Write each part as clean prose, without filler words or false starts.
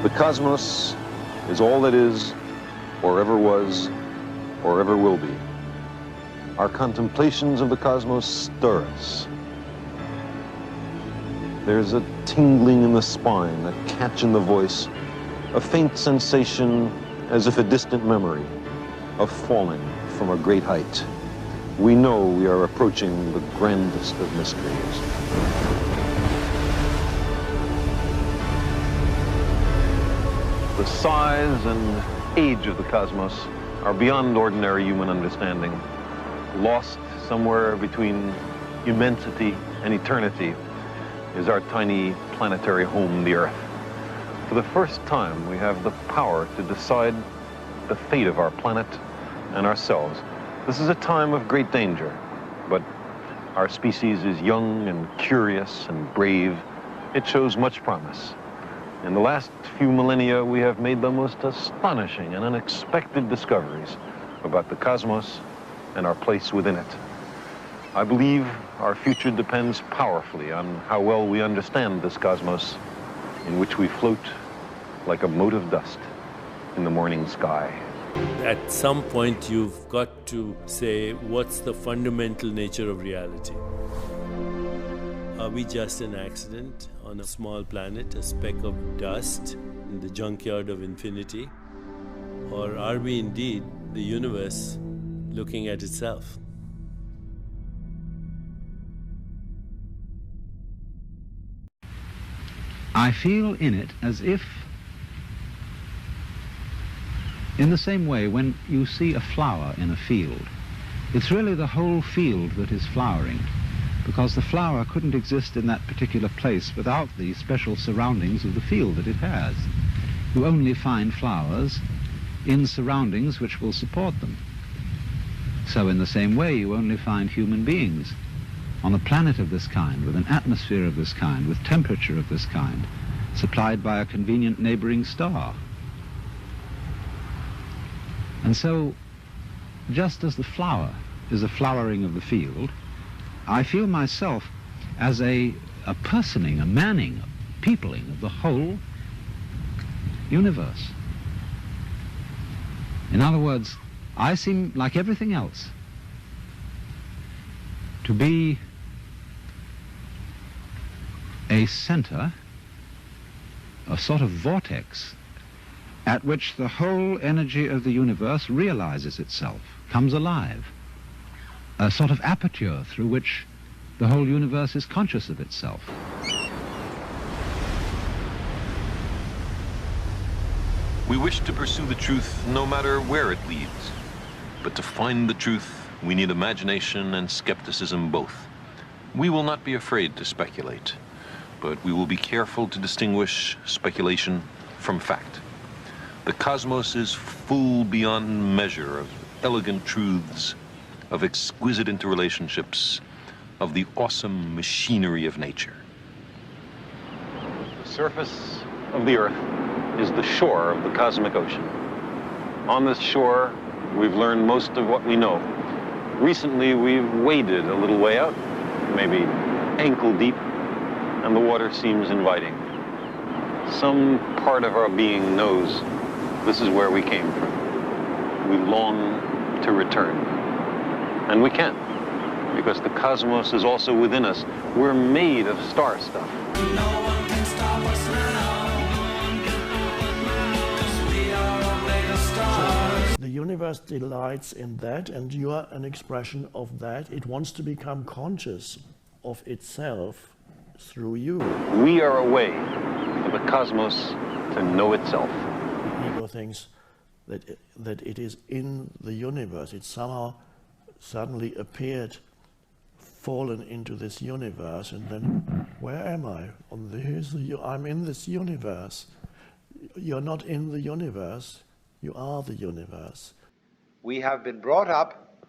The cosmos is all that is, or ever was, or ever will be. Our contemplations of the cosmos stir us. There's a tingling in the spine, a catch in the voice, a faint sensation as if a distant memory of falling from a great height. We know we are approaching the grandest of mysteries. The size and age of the cosmos are beyond ordinary human understanding. Lost somewhere between immensity and eternity is our tiny planetary home, the Earth. For the first time, we have the power to decide the fate of our planet and ourselves. This is a time of great danger, but our species is young and curious and brave. It shows much promise. In the last few millennia, we have made the most astonishing and unexpected discoveries about the cosmos and our place within it. I believe our future depends powerfully on how well we understand this cosmos in which we float like a mote of dust in the morning sky. At some point, you've got to say, what's the fundamental nature of reality? Are we just an accident on a small planet, a speck of dust in the junkyard of infinity? Or are we indeed the universe looking at itself? I feel in it as if, in the same way when you see a flower in a field, it's really the whole field that is flowering, because the flower couldn't exist in that particular place without the special surroundings of the field that it has. You only find flowers in surroundings which will support them. So in the same way, you only find human beings on a planet of this kind, with an atmosphere of this kind, with temperature of this kind, supplied by a convenient neighboring star. And so, just as the flower is a flowering of the field, I feel myself as a personing, a manning, a peopling of the whole universe. In other words, I seem, like everything else, to be a center, a sort of vortex, at which the whole energy of the universe realizes itself, comes alive. A sort of aperture through which the whole universe is conscious of itself. We wish to pursue the truth no matter where it leads. But to find the truth, we need imagination and skepticism both. We will not be afraid to speculate, but we will be careful to distinguish speculation from fact. The cosmos is full beyond measure of elegant truths, of exquisite interrelationships, of the awesome machinery of nature. The surface of the Earth is the shore of the cosmic ocean. On this shore, we've learned most of what we know. Recently, we've waded a little way out, maybe ankle deep, and the water seems inviting. Some part of our being knows this is where we came from. We long to return. And we can't, because the cosmos is also within us. We're made of star stuff. No one can stop us now, 'cause we are all made of stars. The universe delights in that, and you are an expression of that. It wants to become conscious of itself through you. We are a way for the cosmos to know itself. Ego thinks that it is in the universe. It somehow suddenly appeared, fallen into this universe, and then, where am I? I'm in this universe. You're not in the universe. You are the universe. We have been brought up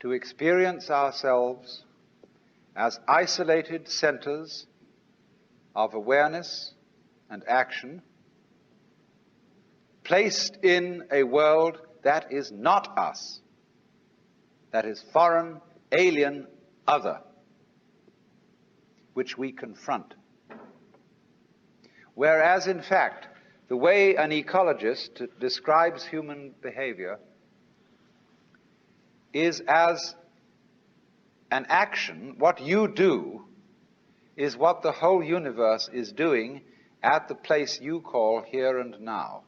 to experience ourselves as isolated centers of awareness and action, placed in a world that is not us, that is foreign, alien, other, which we confront. Whereas, in fact, The way an ecologist describes human behavior is as an action. What you do is what the whole universe is doing at the place you call here and now.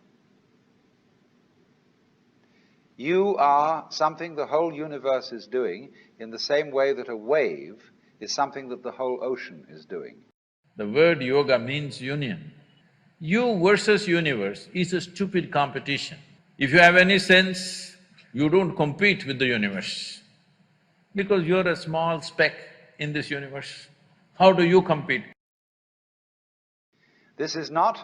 You are something the whole universe is doing in the same way that a wave is something that the whole ocean is doing. The word yoga means union. You versus universe is a stupid competition. If you have any sense, you don't compete with the universe, because you're a small speck in this universe. How do you compete? This is not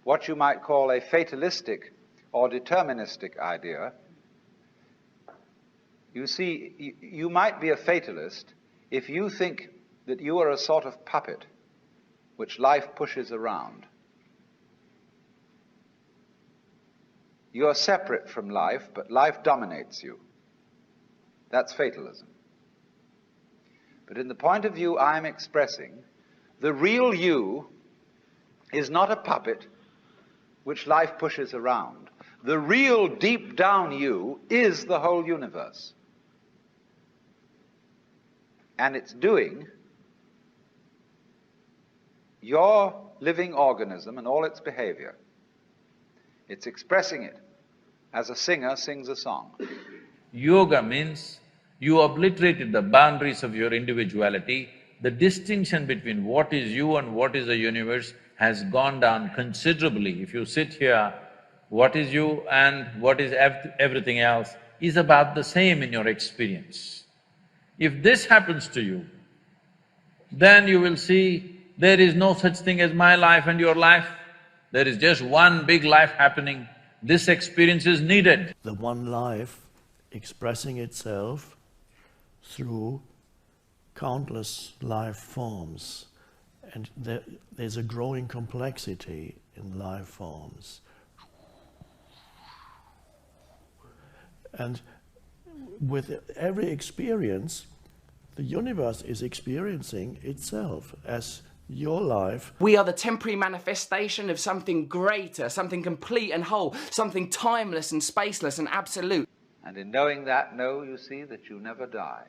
what you might call a fatalistic or deterministic idea. You see, you might be a fatalist if you think that you are a sort of puppet which life pushes around. You are separate from life, but life dominates you. That's fatalism. But in the point of view I'm expressing, the real you is not a puppet which life pushes around. The real deep down you is the whole universe. And it's doing your living organism and all its behavior. It's expressing it as a singer sings a song. Yoga means you obliterated the boundaries of your individuality. The distinction between what is you and what is the universe has gone down considerably. If you sit here, what is you and what is everything else is about the same in your experience. If this happens to you, then you will see there is no such thing as my life and your life. There is just one big life happening. This experience is needed. The one life expressing itself through countless life forms. And there's a growing complexity in life forms. And with every experience, the universe is experiencing itself as your life. We are the temporary manifestation of something greater, something complete and whole, something timeless and spaceless and absolute. And in knowing that, know, you see, that you never die.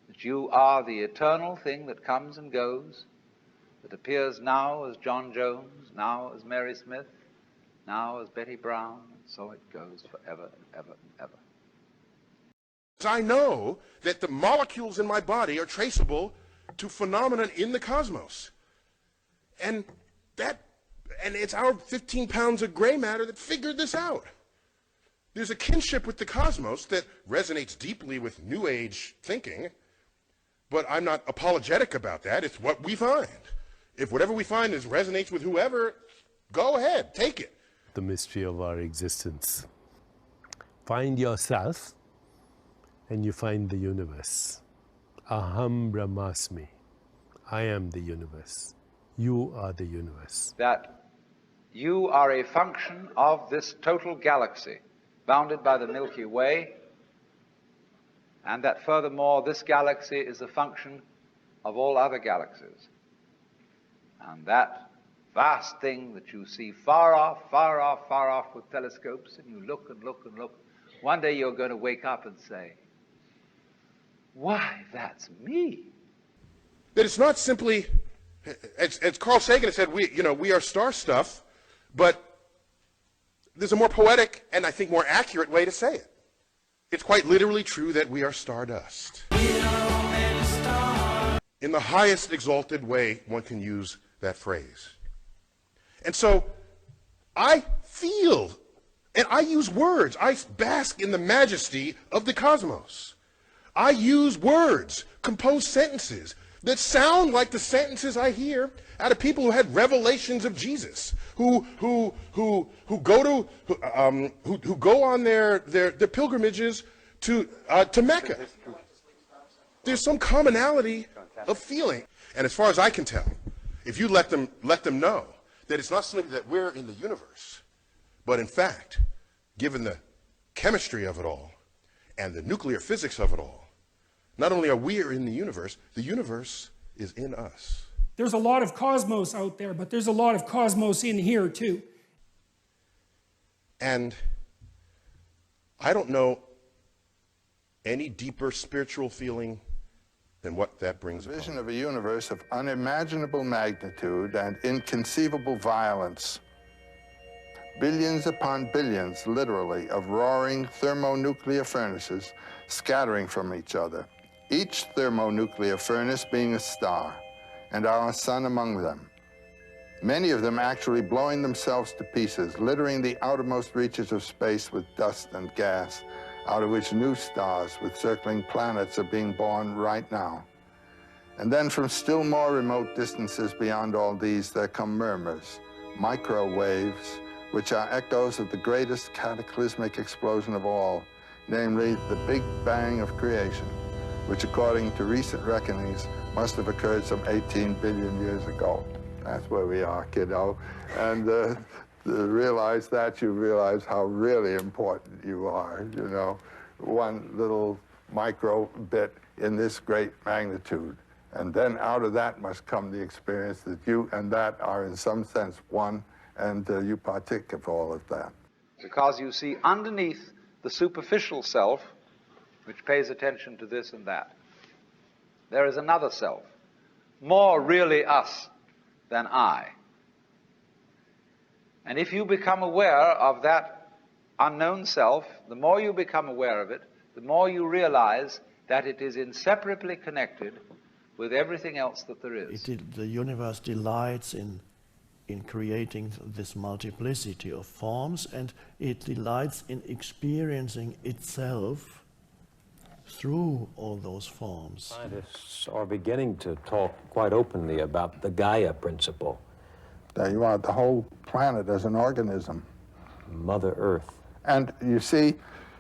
That you are the eternal thing that comes and goes, that appears now as John Jones, now as Mary Smith, now as Betty Brown, and so it goes forever and ever and ever. I know that the molecules in my body are traceable to phenomenon in the cosmos. And it's our 15 pounds of gray matter that figured this out. There's a kinship with the cosmos that resonates deeply with New Age thinking, but I'm not apologetic about that. It's what we find. If whatever we find resonates with whoever, go ahead, take it. The mystery of our existence. Find yourself and you find the universe. Aham Brahmasmi. I am the universe. You are the universe. That you are a function of this total galaxy, bounded by the Milky Way, and that furthermore this galaxy is a function of all other galaxies. And that vast thing that you see far off, far off, far off with telescopes, and you look and look and look, one day you're going to wake up and say, why, that's me. That it's not simply, as Carl Sagan has said, we are star stuff, but there's a more poetic and I think more accurate way to say it. It's quite literally true that we are stardust. In the highest exalted way one can use that phrase. And so I feel, and I use words, I bask in the majesty of the cosmos. I use words, compose sentences that sound like the sentences I hear out of people who had revelations of Jesus, who go on their pilgrimages to Mecca. There's some commonality of feeling, and as far as I can tell, if you let them know that it's not simply that we're in the universe, but in fact, given the chemistry of it all and the nuclear physics of it all, not only are we in the universe is in us. There's a lot of cosmos out there, but there's a lot of cosmos in here too. And I don't know any deeper spiritual feeling than what that brings about. Vision of a universe of unimaginable magnitude and inconceivable violence. Billions upon billions, literally, of roaring thermonuclear furnaces scattering from each other, each thermonuclear furnace being a star, and our sun among them. Many of them actually blowing themselves to pieces, littering the outermost reaches of space with dust and gas, out of which new stars with circling planets are being born right now. And then from still more remote distances beyond all these, there come murmurs, microwaves, which are echoes of the greatest cataclysmic explosion of all, namely the Big Bang of creation, which according to recent reckonings must have occurred some 18 billion years ago. That's where we are, kiddo. And to realize that, you realize how really important you are, you know. One little micro bit in this great magnitude. And then out of that must come the experience that you and that are in some sense one, and you partake of all of that. Because you see underneath the superficial self, which pays attention to this and that, there is another self, more really us than I. And if you become aware of that unknown self, the more you become aware of it, the more you realize that it is inseparably connected with everything else that there is. The universe delights in creating this multiplicity of forms, and it delights in experiencing itself through all those forms. Scientists are beginning to talk quite openly about the Gaia principle. There you are, the whole planet as an organism. Mother Earth. And you see,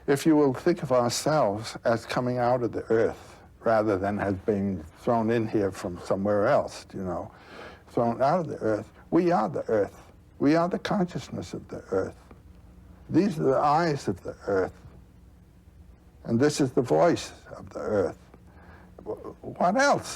if you will think of ourselves as coming out of the Earth, rather than as being thrown in here from somewhere else, you know, thrown out of the Earth, we are the Earth. We are the consciousness of the Earth. These are the eyes of the Earth. And this is the voice of the Earth. What else?